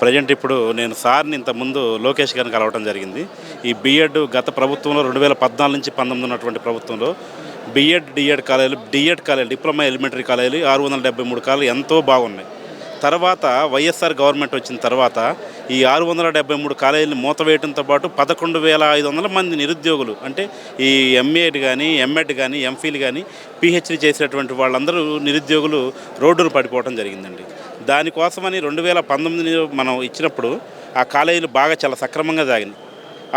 Present ఇప్పుడు నేను సార్‌ని ఇంతకుముందు లోకేష్ గారిని కలవటం జరిగింది. ఈ బీఎడ్ గత ప్రభుత్వంలో 2014 నుంచి 19 ఉన్నటువంటి ప్రభుత్వంలో బీఎడ్, డీఎడ్ కాలేజీలు డిప్లొమా ఎలిమెంటరీ కాలేజీలు 673 కాలేజీలు ఎంతో బాగున్నాయి. తర్వాత వైఎస్ఆర్ గవర్నమెంట్ వచ్చిన తర్వాత ఈ 673 కాలేజీలను మూతవేయడంతో పాటు 11,500 మంది నిరుద్యోగులు, అంటే ఈ ఎంఏడ్ కానీ, ఎంఎడ్ కానీ, ఎంఫిల్ కానీ, పీహెచ్డీ చేసినటువంటి వాళ్ళందరూ నిరుద్యోగులు రోడ్డును పడిపోవడం జరిగిందండి. దానికోసమని 2019 మనం ఇచ్చినప్పుడు ఆ కాలేజీలు బాగా చాలా సక్రమంగా సాగినాయి.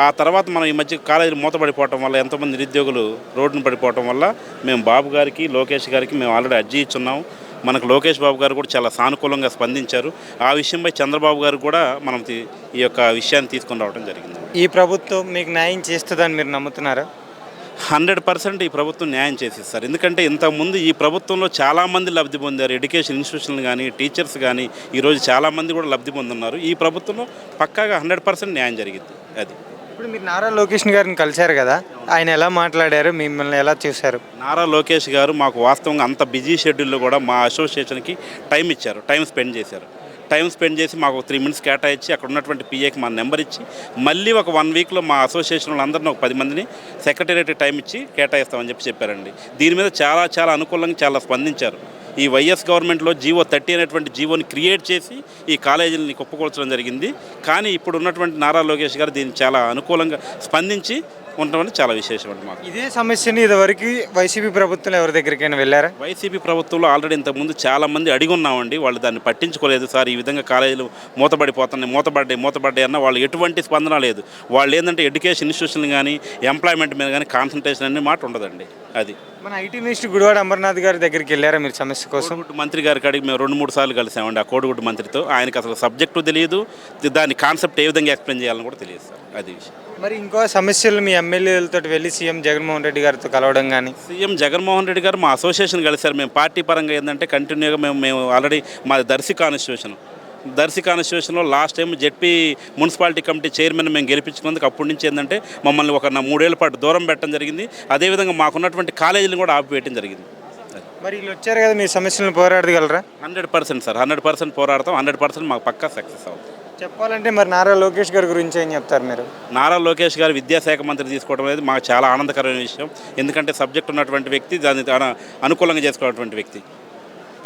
ఆ తర్వాత మనం ఈ మధ్య కాలేజీలు మూతపడిపోవటం వల్ల ఎంతోమంది నిరుద్యోగులు రోడ్డును పడిపోవటం వల్ల మేము బాబు గారికి, లోకేష్ గారికి మేము ఆల్రెడీ అర్జీ ఇచ్చున్నాము. మనకు లోకేష్ బాబు గారు కూడా చాలా సానుకూలంగా స్పందించారు. ఆ విషయంపై చంద్రబాబు గారు కూడా మనం ఈ యొక్క విషయాన్ని తీసుకొని రావడం జరిగింది. ఈ ప్రభుత్వం మీకు న్యాయం చేస్తుందని మీరు నమ్ముతున్నారా? 100% ఈ ప్రభుత్వం న్యాయం చేసేస్తారు. ఎందుకంటే ఇంతకుముందు ఈ ప్రభుత్వంలో చాలామంది లబ్ధి పొందారు. ఎడ్యుకేషన్ ఇన్స్టిట్యూషన్లు కానీ, టీచర్స్ కానీ ఈరోజు చాలామంది కూడా లబ్ధి పొందున్నారు. ఈ ప్రభుత్వంలో పక్కాగా 100% న్యాయం జరిగింది. అది ఇప్పుడు మీరు నారా లోకేష్ గారిని కలిశారు కదా, ఆయన ఎలా మాట్లాడారు, మిమ్మల్ని ఎలా చూశారు? నారా లోకేష్ గారు మాకు వాస్తవంగా అంత బిజీ షెడ్యూల్లో కూడా మా అసోసియేషన్కి టైం ఇచ్చారు, టైం స్పెండ్ చేశారు. టైం స్పెండ్ చేసి మాకు 3 మినిట్స్ కేటాయించి అక్కడ ఉన్నటువంటి పిఏకి మా నెంబర్ ఇచ్చి మళ్ళీ ఒక 1 వీక్లో మా అసోసియేషన్ వాళ్ళందరినీ ఒక 10 మందిని సెక్రటేరియట్కి టైం ఇచ్చి కేటాయిస్తామని చెప్పారండి. దీని మీద చాలా అనుకూలంగా చాలా స్పందించారు. ఈ వైఎస్ గవర్నమెంట్లో జీవో 30 అనేటువంటి జీవోని క్రియేట్ చేసి ఈ కాలేజీలని కుప్పకూల్చడం జరిగింది. కానీ ఇప్పుడు ఉన్నటువంటి నారా లోకేష్ గారు దీన్ని చాలా అనుకూలంగా స్పందించి ఉండడం చాలా విశేషం అండి. మాకు ఇదే సమస్యని ఇదివరకు వైసీపీ ప్రభుత్వంలో ఎవరి దగ్గరికైనా వెళ్ళారా? వైసీపీ ప్రభుత్వంలో ఆల్రెడీ ఇంతకుముందు చాలామంది అడిగి ఉన్నామండి. వాళ్ళు దాన్ని పట్టించుకోలేదు. సార్ ఈ విధంగా కాలేజీలు మూతపడ్డాయి అన్న వాళ్ళు ఎటువంటి స్పందన లేదు. వాళ్ళు ఏంటంటే ఎడ్యుకేషన్ ఇన్స్టిట్యూషన్ కానీ, ఎంప్లాయ్మెంట్ మీద కానీ కాన్సన్ట్రేషన్ అనే మాట ఉండదండి. అది మన ఐటీ మినిస్టర్ గుడివాడ అమర్నాథ్ గారి దగ్గరికి వెళ్ళారా మీరు సమస్య కోసం? కోడిగుడ్డు మంత్రి గారికి అడిగి మేము 2-3 సార్లు కలిసామండి. ఆ కోడిగుడ్డు మంత్రితో ఆయనకి అసలు సబ్జెక్టు తెలియదు, దాని కాన్సెప్ట్ ఏ విధంగా ఎక్స్ప్లెయిన్ చేయాలని కూడా తెలియదు సార్. అది విషయం. మరి ఇంకో సమస్యలు మీ ఎమ్మెల్యేలతో వెళ్ళి సీఎం జగన్మోహన్ రెడ్డి గారితో కలవడం కానీ? సీఎం జగన్మోహన్ రెడ్డి గారు మా అసోసియేషన్ కలిశారు. మేము పార్టీ పరంగా ఏంటంటే కంటిన్యూగా మేము ఆల్రెడీ మాది దర్శి కాన్స్టిట్యూషన్లో last time ZP municipality committee chairman మేము గెలిపించుకున్నందుకు అప్పటి నుంచి ఏంటంటే మమ్మల్ని ఒక 3 ఏళ్ల పాటు దూరం పెట్టడం జరిగింది. అదేవిధంగా మాకున్నటువంటి కాలేజీలను కూడా ఆపివేయడం జరిగింది. మరి వీళ్ళు వచ్చారు కదా, మీ సమస్యలను పోరాడగలరా? 100% సార్, 100% పోరాడతాం. 100% మాకు పక్కా సక్సెస్ అవుతుంది. చెప్పాలంటే మరి నారా లోకేష్ గారి గురించి ఏం చెప్తారు మీరు? నారా లోకేష్ గారు విద్యాశాఖ మంత్రి తీసుకోవడం అనేది మాకు చాలా ఆనందకరమైన విషయం. ఎందుకంటే సబ్జెక్ట్ ఉన్నటువంటి వ్యక్తి, దాన్ని అనుకూలంగా చేసుకున్నటువంటి వ్యక్తి.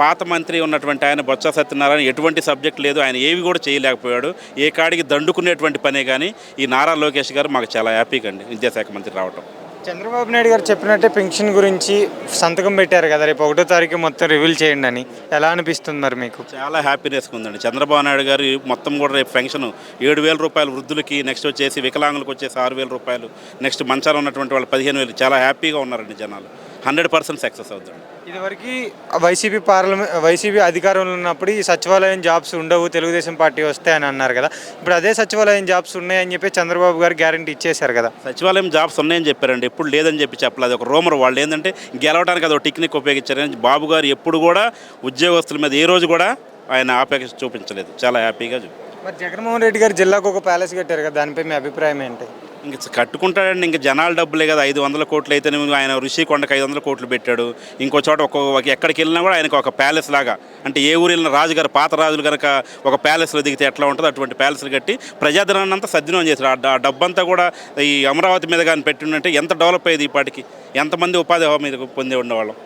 పాత మంత్రి ఉన్నటువంటి ఆయన బొత్స సత్యనారాయణ ఎటువంటి సబ్జెక్ట్ లేదు, ఆయన ఏవి కూడా చేయలేకపోయాడు. ఏ కాడికి దండుకునేటువంటి పనే. కానీ ఈ నారా లోకేష్ గారు మాకు చాలా హ్యాపీగా అండి విద్యాశాఖ మంత్రి రావటం. చంద్రబాబు నాయుడు గారు చెప్పినట్టే పెన్షన్ గురించి సంతకం పెట్టారు కదా, రేపు 1వ తారీఖు మొత్తం రివీల్ చేయండి అని. ఎలా అనిపిస్తుంది మరి మీకు? చాలా హ్యాపీనెస్గా ఉందండి. చంద్రబాబు నాయుడు గారు మొత్తం కూడా రేపు పెన్షన్ 7,000 రూపాయలు వృద్ధులకి, నెక్స్ట్ వచ్చేసి వికలాంగులకు వచ్చేసి 6,000 రూపాయలు, నెక్స్ట్ మంచాలు ఉన్నటువంటి వాళ్ళు 15,000. చాలా హ్యాపీగా ఉన్నారండి జనాలు. 100% సక్సెస్ అవుతుంది. ఇదివరకు వైసీపీ అధికారంలో ఉన్నప్పుడు ఈ సచివాలయం జాబ్స్ ఉండవు, తెలుగుదేశం పార్టీ వస్తే అని అన్నారు కదా. ఇప్పుడు అదే సచివాలయం జాబ్స్ ఉన్నాయని చెప్పి చంద్రబాబు గారు గ్యారంటీ ఇచ్చేశారు కదా. సచివాలయం జాబ్స్ ఉన్నాయని చెప్పారండి, ఎప్పుడు లేదని చెప్పి చెప్పలేదు. ఒక రూమర్. వాళ్ళు ఏంటంటే గెలవడానికి అదొక టెక్నిక్ ఉపయోగించారు. కానీ బాబు గారు ఎప్పుడు కూడా ఉద్యోగస్తుల మీద ఏ రోజు కూడా ఆయన ఆపేక్ష చూపించలేదు. చాలా హ్యాపీగా మరి జగన్మోహన్ రెడ్డి గారు జిల్లాకు ఒక ప్యాలెస్ కట్టారు కదా, దానిపై మీ అభిప్రాయం ఏంటి? ఇంక కట్టుకుంటాడండి. ఇంక జనాల డబ్బులే కదా. 500 కోట్లు అయితే ఆయన ఋషికొండకు 500 కోట్లు పెట్టాడు. ఇంకో చోట ఎక్కడికి వెళ్ళినా కూడా ఆయనకు ఒక ప్యాలెస్ లాగా, అంటే ఏ ఊరు వెళ్ళిన రాజుగారు, పాత రాజులు కనుక ఒక ప్యాలెస్లో దిగితే ఎట్లా ఉంటుందో అటువంటి ప్యాలెస్లు కట్టి ప్రజాధనాన్ని అంతా సద్వినియోగం చేశారు. ఆ డబ్బంతా కూడా ఈ అమరావతి మీద కానీ పెట్టిందంటే ఎంత డెవలప్ అయ్యేది. ఇప్పటికి ఎంతమంది ఉపాధి మీద పొంది ఉండేవాళ్ళం.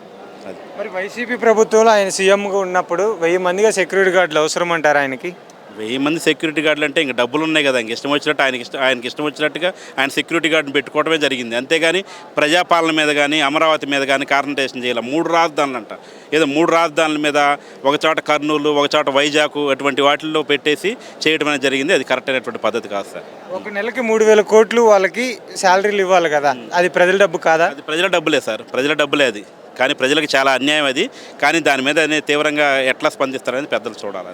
అది మరి వైసీపీ ప్రభుత్వంలో ఆయన సీఎంగా ఉన్నప్పుడు 1000 మందిగా సెక్యూరిటీ గార్డులు అవసరం అంటారు ఆయనకి? 1000 మంది సెక్యూరిటీ గార్డులు అంటే ఇంక డబ్బులు ఉన్నాయి కదా, ఇంక ఇష్టం వచ్చినట్టు ఆయనకి ఇష్టం వచ్చినట్టుగా ఆయన సెక్యూరిటీ గార్డుని పెట్టుకోవడమే జరిగింది. అంతేగాని ప్రజాపాలన మీద కానీ, అమరావతి మీద కానీ కాన్సంట్రేషన్ చేయాలి. 3 రాజధానులు అంట. ఏదో 3 రాజధానుల మీద ఒక చోట కర్నూలు, ఒక చోట వైజాగ్, అటువంటి వాటిల్లో పెట్టేసి చేయడం అనేది జరిగింది. అది కరెక్ట్ అయినటువంటి పద్ధతి కాదు సార్. ఒక నెలకి 3,000 కోట్లు వాళ్ళకి శాలరీలు ఇవ్వాలి కదా, అది ప్రజల డబ్బు కాదా? అది ప్రజల డబ్బులే సార్, ప్రజల డబ్బులే అది. కానీ ప్రజలకు చాలా అన్యాయం అది. కానీ దాని మీద తీవ్రంగా ఎట్లా స్పందిస్తారనేది పెద్దలు చూడాలి.